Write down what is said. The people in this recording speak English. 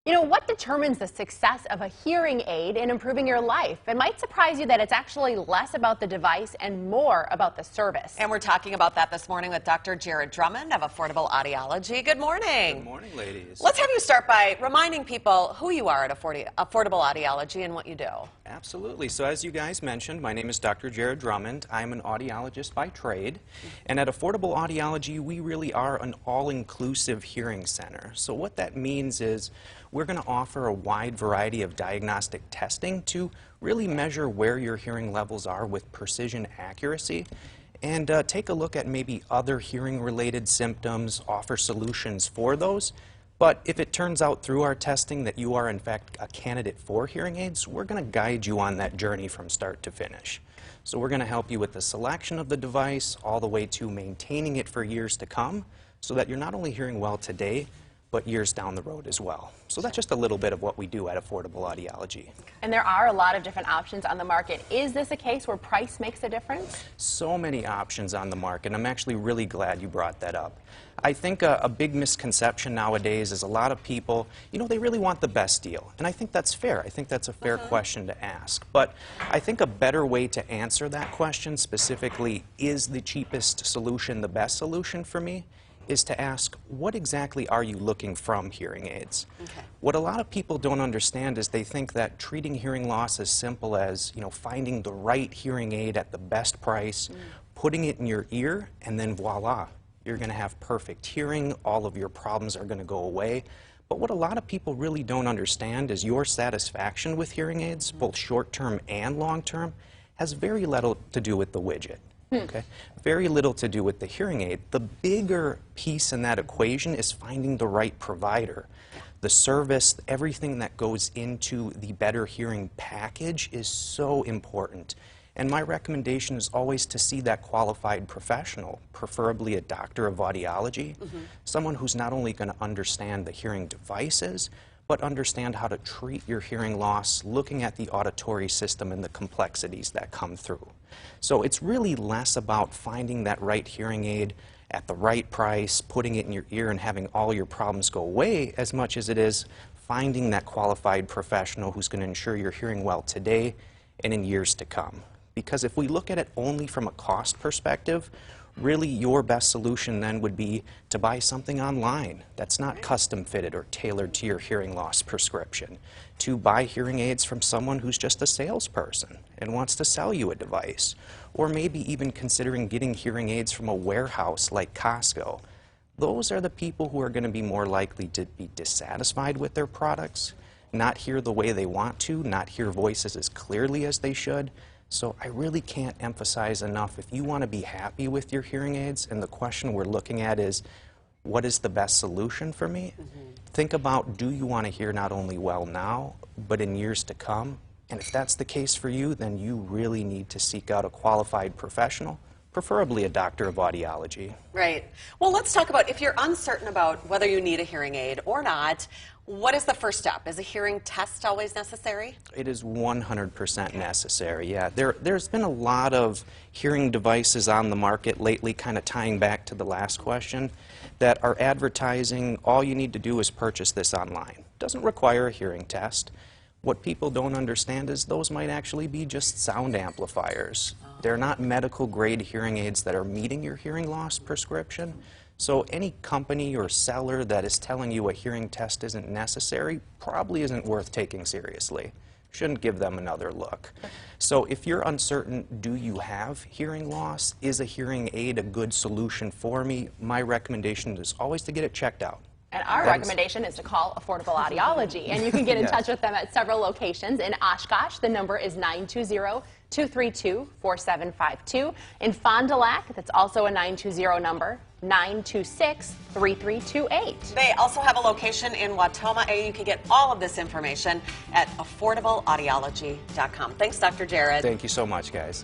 You know, what determines the success of a hearing aid in improving your life? It might surprise you that it's actually less about the device and more about the service. And we're talking about that this morning with Dr. Jared Drummond of Affordable Audiology. Good morning. Good morning, ladies. Let's have you start by reminding people who you are at Affordable Audiology and what you do. Absolutely. So as you guys mentioned, my name is Dr. Jared Drummond. I'm an audiologist by trade. And at Affordable Audiology, we really are an all-inclusive hearing center. So what that means is we're going to offer a wide variety of diagnostic testing to really measure where your hearing levels are with precision accuracy, and take a look at maybe other hearing-related symptoms, offer solutions for those. But if it turns out through our testing that you are in fact a candidate for hearing aids, we're going to guide you on that journey from start to finish. So we're going to help you with the selection of the device all the way to maintaining it for years to come, so that you're not only hearing well today, but years down the road as well. So that's just a little bit of what we do at Affordable Audiology. And there are a lot of different options on the market. Is this a case where price makes a difference? So many options on the market. I'm actually really glad you brought that up. I think a big misconception nowadays is a lot of people, you know, they really want the best deal. And I think that's fair. I think that's a fair question to ask. But I think a better way to answer that question specifically, is the cheapest solution the best solution for me, is to ask, what exactly are you looking from hearing aids? Okay. What a lot of people don't understand is they think that treating hearing loss is simple as, you know, finding the right hearing aid at the best price, putting it in your ear, and then voila, you're going to have perfect hearing, all of your problems are going to go away. But what a lot of people really don't understand is your satisfaction with hearing aids, both short-term and long-term, has very little to do with the widget. Okay? Very little to do with the hearing aid. The bigger piece in that equation is finding the right provider. The service, everything that goes into the better hearing package is so important. And my recommendation is always to see that qualified professional, preferably a doctor of audiology, someone who's not only going to understand the hearing devices, but understand how to treat your hearing loss, looking at the auditory system and the complexities that come through. So it's really less about finding that right hearing aid at the right price, putting it in your ear and having all your problems go away, as much as it is finding that qualified professional who's going to ensure you're hearing well today and in years to come. Because if we look at it only from a cost perspective, really your best solution then would be to buy something online that's not custom fitted or tailored to your hearing loss prescription, to buy hearing aids from someone who's just a salesperson and wants to sell you a device, or maybe even considering getting hearing aids from a warehouse like Costco. Those are the people who are going to be more likely to be dissatisfied with their products, not hear the way they want to, not hear voices as clearly as they should. So I really can't emphasize enough, if you want to be happy with your hearing aids, and the question we're looking at is, what is the best solution for me? Think about, do you want to hear not only well now, but in years to come? And if that's the case for you, then you really need to seek out a qualified professional, preferably a doctor of audiology. Right. Well, let's talk about, if you're uncertain about whether you need a hearing aid or not, what is the first step? Is a hearing test always necessary? It is 100% necessary, yeah. There's been a lot of hearing devices on the market lately, kind of tying back to the last question, that are advertising all you need to do is purchase this online. Doesn't require a hearing test. What people don't understand is those might actually be just sound amplifiers. They're not medical grade hearing aids that are meeting your hearing loss prescription. So any company or seller that is telling you a hearing test isn't necessary probably isn't worth taking seriously. Shouldn't give them another look. So if you're uncertain, do you have hearing loss? Is a hearing aid a good solution for me? My recommendation is always to get it checked out. And our recommendation is to call Affordable Audiology. And you can get in touch with them at several locations. In Oshkosh, the number is 920-232-4752. In Fond du Lac, that's also a 920 number, 926-3328. They also have a location in Wautoma, and you can get all of this information at affordableaudiology.com. Thanks, Dr. Jared. Thank you so much, guys.